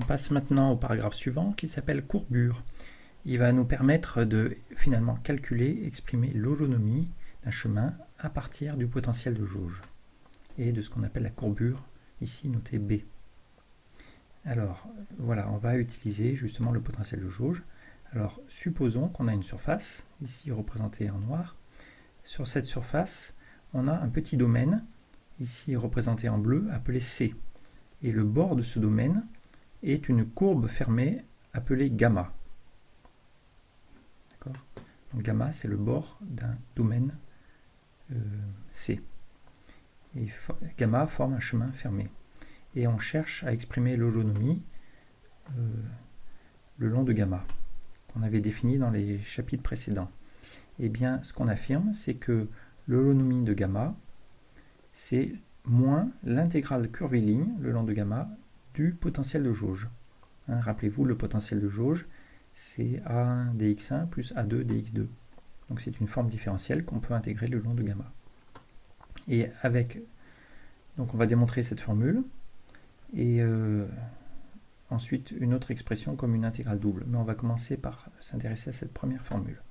On passe maintenant au paragraphe suivant qui s'appelle courbure. Il va nous permettre de finalement calculer, exprimer l'holonomie d'un chemin à partir du potentiel de jauge et de ce qu'on appelle la courbure, ici notée B. Alors voilà, on va utiliser justement le potentiel de jauge. Alors supposons qu'on a une surface, ici représentée en noir. Sur cette surface, on a un petit domaine, ici représenté en bleu, appelé C. Et le bord de ce domaine est une courbe fermée appelée gamma. Donc gamma, c'est le bord d'un domaine C. Et gamma forme un chemin fermé. Et on cherche à exprimer l'holonomie le long de gamma, qu'on avait défini dans les chapitres précédents. Et bien, ce qu'on affirme, c'est que l'holonomie de gamma, c'est moins l'intégrale curviligne le long de gamma du potentiel de jauge. Rappelez-vous, le potentiel de jauge, c'est A1 dx1 plus A2 dx2. Donc c'est une forme différentielle qu'on peut intégrer le long de gamma. Et donc on va démontrer cette formule, et ensuite une autre expression comme une intégrale double. Mais on va commencer par s'intéresser à cette première formule.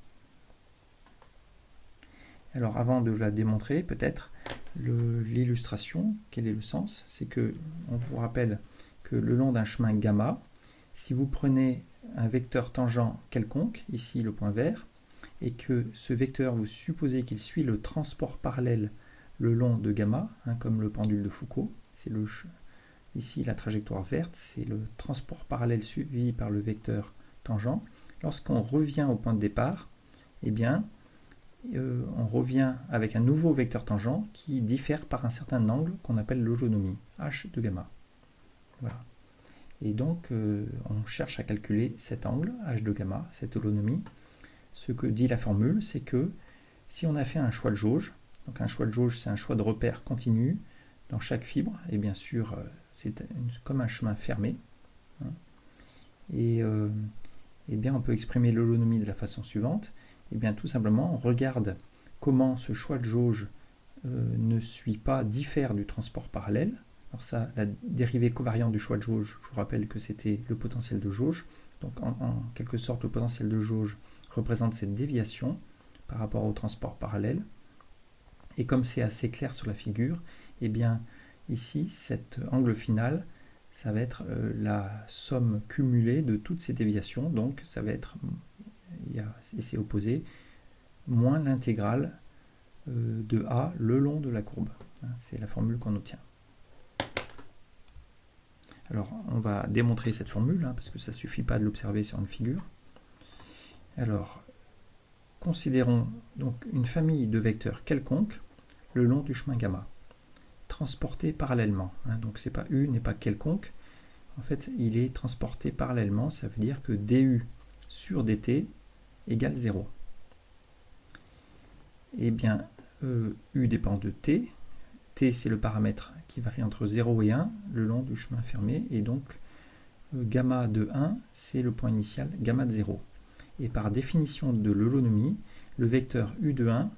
Alors avant de la démontrer, peut-être, l'illustration, quel est le sens? C'est que, on vous rappelle que le long d'un chemin gamma, si vous prenez un vecteur tangent quelconque, ici le point vert, et que ce vecteur, vous supposez qu'il suit le transport parallèle le long de gamma, comme le pendule de Foucault, c'est ici la trajectoire verte, c'est le transport parallèle suivi par le vecteur tangent. Lorsqu'on revient au point de départ, eh bien, on revient avec un nouveau vecteur tangent qui diffère par un certain angle qu'on appelle l'holonomie, h de gamma. Voilà. Et donc, on cherche à calculer cet angle, h de gamma, cette holonomie. Ce que dit la formule, c'est que si on a fait un choix de jauge, donc un choix de jauge, c'est un choix de repère continu dans chaque fibre, et bien sûr, c'est comme un chemin fermé. Et bien, on peut exprimer l'holonomie de la façon suivante. Et bien, tout simplement, on regarde comment ce choix de jauge ne suit pas, diffère du transport parallèle. Alors ça, la dérivée covariante du choix de jauge, je vous rappelle que c'était le potentiel de jauge. Donc en quelque sorte, le potentiel de jauge représente cette déviation par rapport au transport parallèle. Et comme c'est assez clair sur la figure, eh bien ici, cet angle final, ça va être la somme cumulée de toutes ces déviations. Donc ça va être, et c'est opposé, moins l'intégrale de A le long de la courbe. C'est la formule qu'on obtient. Alors, on va démontrer cette formule, parce que ça ne suffit pas de l'observer sur une figure. Alors, considérons donc une famille de vecteurs quelconques le long du chemin gamma, transportés parallèlement. Donc, c'est pas U n'est pas quelconque. En fait, il est transporté parallèlement. Ça veut dire que du sur dt égale 0. Eh bien, U dépend de t. T, c'est le paramètre qui varie entre 0 et 1 le long du chemin fermé, et donc gamma de 1, c'est le point initial, gamma de 0. Et par définition de l'holonomie, le vecteur U de 1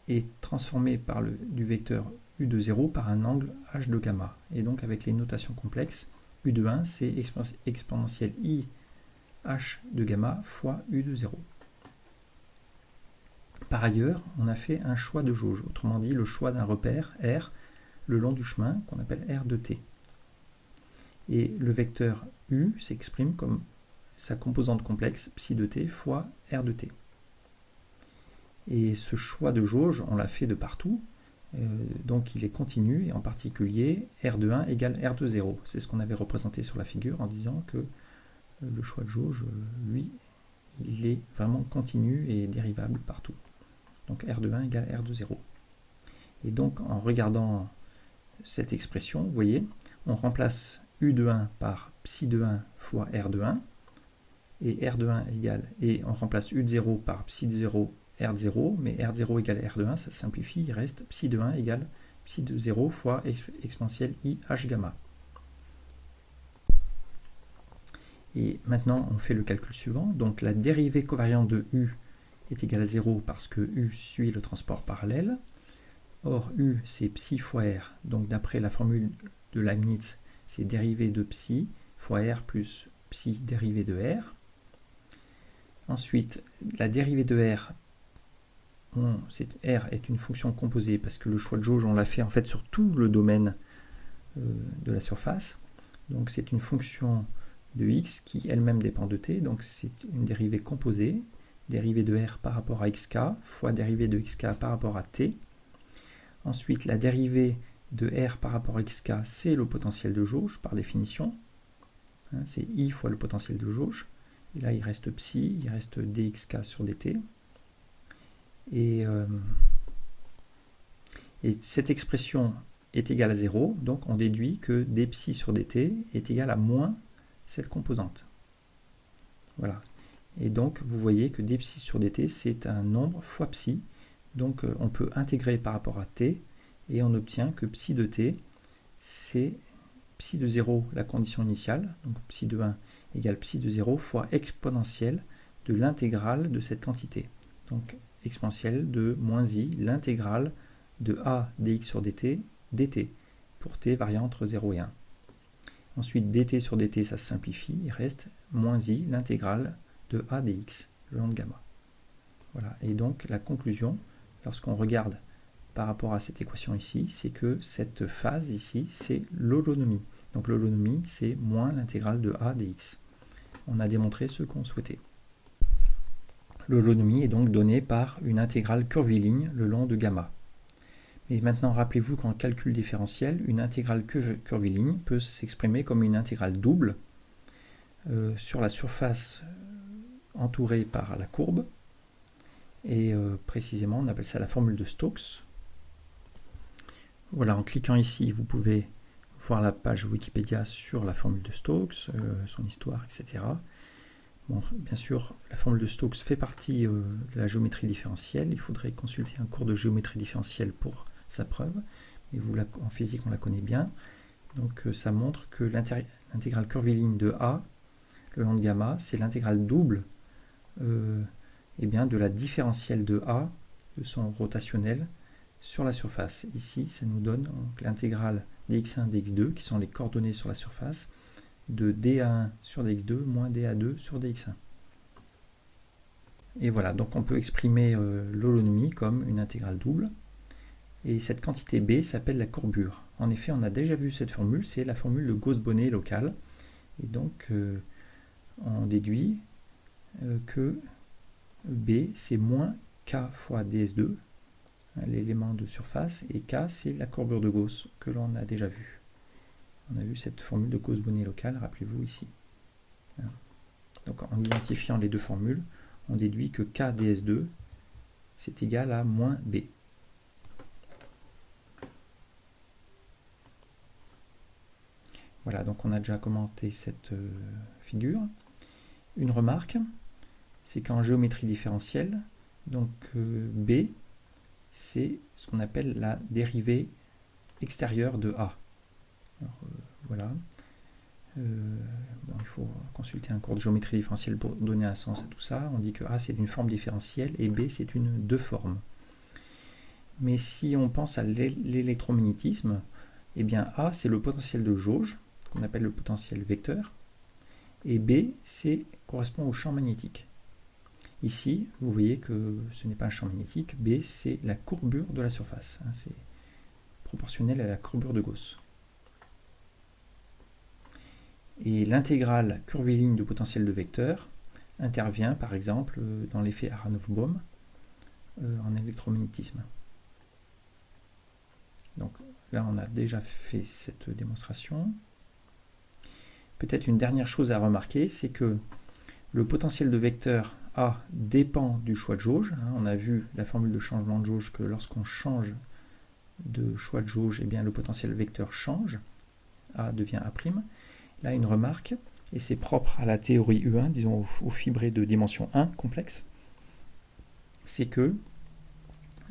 est transformé par du vecteur U de 0 par un angle h de gamma. Et donc avec les notations complexes, U de 1, c'est exponentielle I h de gamma fois U de 0. Par ailleurs, on a fait un choix de jauge, autrement dit le choix d'un repère R le long du chemin qu'on appelle R de t. Et le vecteur U s'exprime comme sa composante complexe psi de t fois R de t. Et ce choix de jauge, on l'a fait de partout, donc il est continu, et en particulier R de 1 égale R de 0. C'est ce qu'on avait représenté sur la figure en disant que le choix de jauge, lui, il est vraiment continu et dérivable partout. Donc R de 1 égale R de 0. Et donc en regardant cette expression, vous voyez, on remplace U de 1 par psi de 1 fois R de 1, et R de 1 égale, et on remplace U de 0 par psi de 0, R de 0, mais R de 0 égale R de 1, ça simplifie, il reste psi de 1 égale psi de 0 fois exponentielle I h gamma. Et maintenant, on fait le calcul suivant. Donc la dérivée covariante de U est égale à 0 parce que U suit le transport parallèle. Or, U, c'est psi fois R. Donc d'après la formule de Leibniz, c'est dérivée de psi fois R plus psi dérivée de R. Ensuite, la dérivée de R, R est une fonction composée parce que le choix de jauge, on l'a fait en fait sur tout le domaine de la surface. Donc c'est une fonction de x qui elle-même dépend de t, donc c'est une dérivée composée, dérivée de R par rapport à xk, fois dérivée de xk par rapport à t. Ensuite, la dérivée de R par rapport à xk, c'est le potentiel de jauge par définition. C'est I fois le potentiel de jauge. Et là, il reste psi, il reste dxk sur dt. Et cette expression est égale à 0, donc on déduit que dψ sur dt est égal à moins cette composante. Voilà. Et donc, vous voyez que dψ sur dt, c'est un nombre fois psi. Donc, on peut intégrer par rapport à t, et on obtient que psi de t, c'est psi de 0, la condition initiale, donc psi de 1 égale psi de 0 fois exponentielle de l'intégrale de cette quantité. Donc, exponentielle de moins i, l'intégrale de a dx sur dt, dt, pour t variant entre 0 et 1. Ensuite, dt sur dt, ça se simplifie, il reste moins i, l'intégrale de a dx, le long de gamma. Voilà, et donc la conclusion, lorsqu'on regarde par rapport à cette équation ici, c'est que cette phase ici, c'est l'holonomie. Donc l'holonomie, c'est moins l'intégrale de a dx. On a démontré ce qu'on souhaitait. L'holonomie est donc donnée par une intégrale curviligne le long de gamma. Et maintenant, rappelez-vous qu'en calcul différentiel, une intégrale curviligne peut s'exprimer comme une intégrale double sur la surface entourée par la courbe. Et précisément, on appelle ça la formule de Stokes. Voilà, en cliquant ici, vous pouvez voir la page Wikipédia sur la formule de Stokes, son histoire, etc. Bon, bien sûr, la formule de Stokes fait partie de la géométrie différentielle. Il faudrait consulter un cours de géométrie différentielle pour sa preuve. Mais en physique, on la connaît bien. Donc, ça montre que l'intégrale curviligne de A, le long de gamma, c'est l'intégrale double de la différentielle de A, de son rotationnel, sur la surface. Ici, ça nous donne l'intégrale dx1, dx2, qui sont les coordonnées sur la surface, de dA1 sur dx2 moins dA2 sur dx1. Et voilà, donc on peut exprimer l'holonomie comme une intégrale double. Et cette quantité B s'appelle la courbure. En effet, on a déjà vu cette formule, c'est la formule de Gauss-Bonnet locale. Et donc, on déduit que B, c'est moins K fois ds2, l'élément de surface, et K, c'est la courbure de Gauss que l'on a déjà vue. On a vu cette formule de Gauss-Bonnet locale, rappelez-vous ici. Donc en identifiant les deux formules, on déduit que K ds2, c'est égal à moins B. Voilà, donc on a déjà commenté cette figure. Une remarque, c'est qu'en géométrie différentielle, donc B, c'est ce qu'on appelle la dérivée extérieure de A. Alors, voilà. Il faut consulter un cours de géométrie différentielle pour donner un sens à tout ça. On dit que A c'est une forme différentielle et B c'est une deux formes. Mais si on pense à l'électromagnétisme, eh bien A c'est le potentiel de jauge, qu'on appelle le potentiel vecteur, et B correspond au champ magnétique. Ici, vous voyez que ce n'est pas un champ magnétique, B c'est la courbure de la surface, c'est proportionnel à la courbure de Gauss. Et l'intégrale curviligne de potentiel de vecteur intervient par exemple dans l'effet Aharonov-Bohm en électromagnétisme. Donc là on a déjà fait cette démonstration. Peut-être une dernière chose à remarquer, c'est que le potentiel de vecteur A dépend du choix de jauge. On a vu la formule de changement de jauge que lorsqu'on change de choix de jauge, eh bien, le potentiel vecteur change. A devient A'. Là, une remarque, et c'est propre à la théorie U1, disons aux fibrés de dimension 1 complexe, c'est que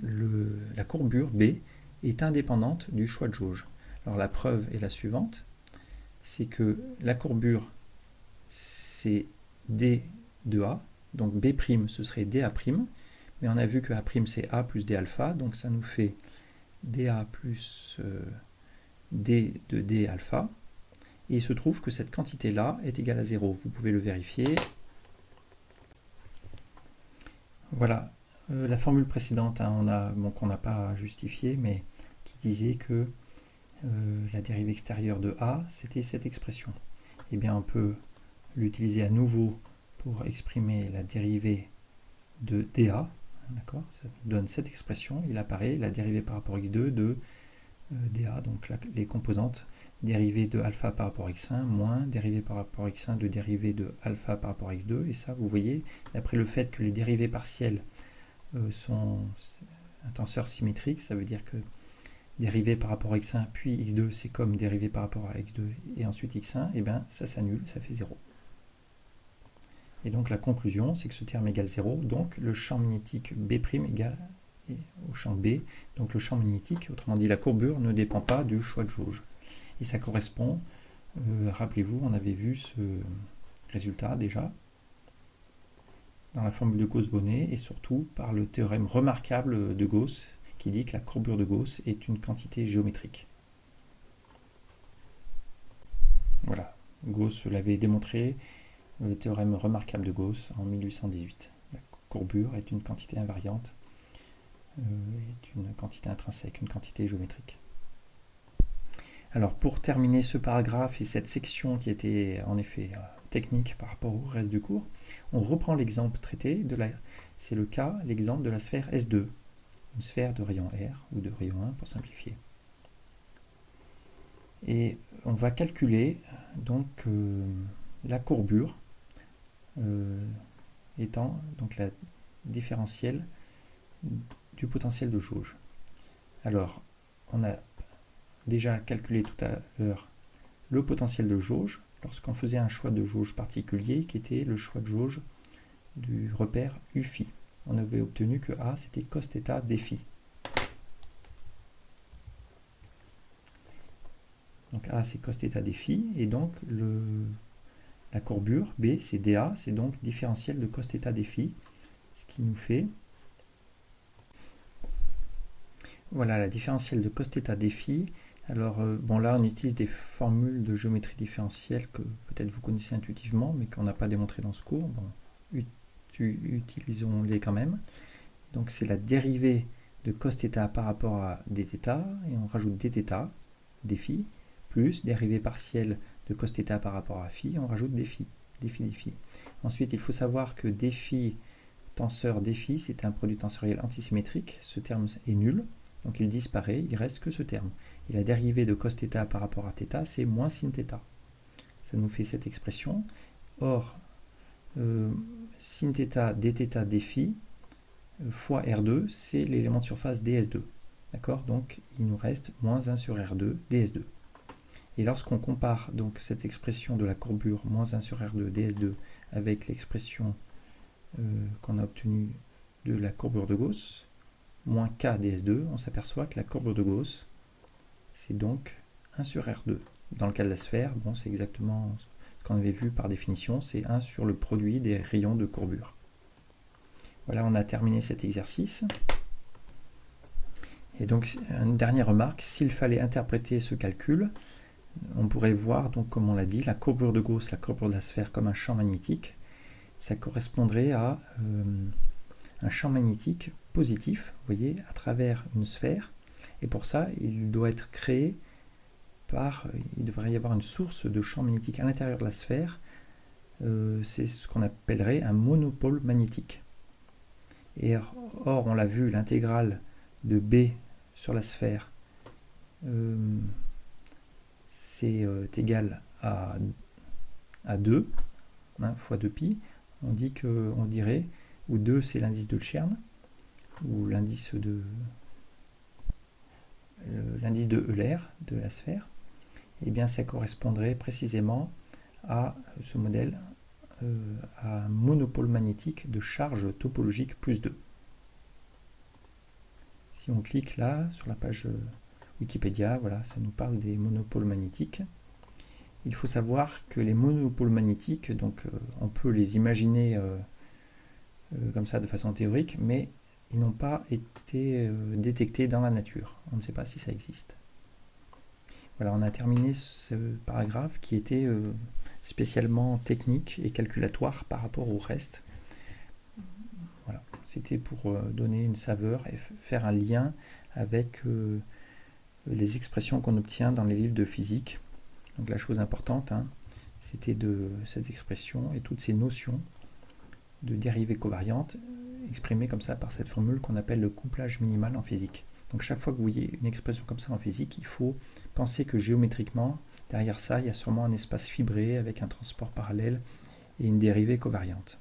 la courbure B est indépendante du choix de jauge. Alors la preuve est la suivante, c'est que la courbure c'est D de A, donc B' ce serait dA', mais on a vu que A' c'est A plus D alpha, donc ça nous fait dA plus D de D alpha, Et il se trouve que cette quantité-là est égale à 0. Vous pouvez le vérifier. Voilà, la formule précédente, hein, qu'on n'a pas justifiée, mais qui disait que la dérivée extérieure de A, c'était cette expression. Eh bien, on peut l'utiliser à nouveau pour exprimer la dérivée de dA. D'accord, ça nous donne cette expression. Il apparaît la dérivée par rapport à x2 de dA, donc là, les composantes, dérivée de alpha par rapport à x1, moins dérivée par rapport à x1 de dérivée de alpha par rapport à x2. Et ça, vous voyez, d'après le fait que les dérivées partielles sont un tenseur symétrique, ça veut dire que dérivée par rapport à x1 puis x2, c'est comme dérivée par rapport à x2 et ensuite x1, et bien ça s'annule, ça fait 0. Et donc la conclusion, c'est que ce terme égale 0, donc le champ magnétique B' égale au champ B, donc le champ magnétique, autrement dit la courbure, ne dépend pas du choix de jauge. Et ça correspond, rappelez-vous, on avait vu ce résultat déjà, dans la formule de Gauss-Bonnet, et surtout par le théorème remarquable de Gauss, qui dit que la courbure de Gauss est une quantité géométrique. Voilà, Gauss l'avait démontré, le théorème remarquable de Gauss en 1818. La courbure est une quantité invariante, est une quantité intrinsèque, une quantité géométrique. Alors pour terminer ce paragraphe et cette section qui était en effet technique par rapport au reste du cours, on reprend l'exemple traité, c'est l'exemple de la sphère S2, une sphère de rayon R ou de rayon 1 pour simplifier. Et on va calculer donc la courbure étant donc la différentielle du potentiel de jauge. Alors, on a déjà calculé tout à l'heure le potentiel de jauge lorsqu'on faisait un choix de jauge particulier qui était le choix de jauge du repère UφI. On avait obtenu que A c'était cos θ dφ. Donc A c'est cos θ dφ et donc la courbure B c'est dA, c'est donc différentiel de cos θ dφ, ce qui nous fait, voilà la différentielle de cos θ dφ. Alors bon là on utilise des formules de géométrie différentielle que peut-être vous connaissez intuitivement mais qu'on n'a pas démontré dans ce cours. Bon, utilisons-les quand même. Donc c'est la dérivée de cos θ par rapport à dθ et on rajoute dθ, dφ, plus dérivée partielle de cos θ par rapport à phi, on rajoute dφ. Ensuite il faut savoir que dφ tenseur dφ c'est un produit tensoriel antisymétrique, ce terme est nul. Donc il disparaît, il reste que ce terme. Et la dérivée de cos θ par rapport à θ, c'est moins sin θ. Ça nous fait cette expression. Or, sin θ dθ dφ fois R2, c'est l'élément de surface ds2. D'accord? Donc il nous reste moins 1 sur R2 ds2. Et lorsqu'on compare donc cette expression de la courbure moins 1 sur R2 ds2 avec l'expression qu'on a obtenue de la courbure de Gauss, moins k ds2, on s'aperçoit que la courbure de Gauss, c'est donc 1 sur R2. Dans le cas de la sphère, bon, c'est exactement ce qu'on avait vu par définition, c'est 1 sur le produit des rayons de courbure. Voilà, on a terminé cet exercice. Et donc, une dernière remarque, s'il fallait interpréter ce calcul, on pourrait voir, donc, comme on l'a dit, la courbure de Gauss, la courbure de la sphère comme un champ magnétique. Ça correspondrait à un champ magnétique positif, vous voyez, à travers une sphère. Et pour ça, il doit être créé il devrait y avoir une source de champ magnétique à l'intérieur de la sphère. C'est ce qu'on appellerait un monopôle magnétique. Et or, on l'a vu, l'intégrale de B sur la sphère, c'est égal à 2 hein, fois 2π. On dirait, où 2 c'est l'indice de Chern, ou l'indice de Euler de la sphère, et bien ça correspondrait précisément à ce modèle, à un monopôle magnétique de charge topologique plus 2. Si on clique là sur la page Wikipédia, voilà, ça nous parle des monopôles magnétiques. Il faut savoir que les monopôles magnétiques, donc on peut les imaginer comme ça de façon théorique, mais ils n'ont pas été détectés dans la nature. On ne sait pas si ça existe. Voilà, on a terminé ce paragraphe qui était spécialement technique et calculatoire par rapport au reste. Voilà, c'était pour donner une saveur et faire un lien avec les expressions qu'on obtient dans les livres de physique. Donc la chose importante, hein, c'était de cette expression et toutes ces notions de dérivées covariantes exprimées comme ça par cette formule qu'on appelle le couplage minimal en physique. Donc chaque fois que vous voyez une expression comme ça en physique, il faut penser que géométriquement, derrière ça, il y a sûrement un espace fibré avec un transport parallèle et une dérivée covariante.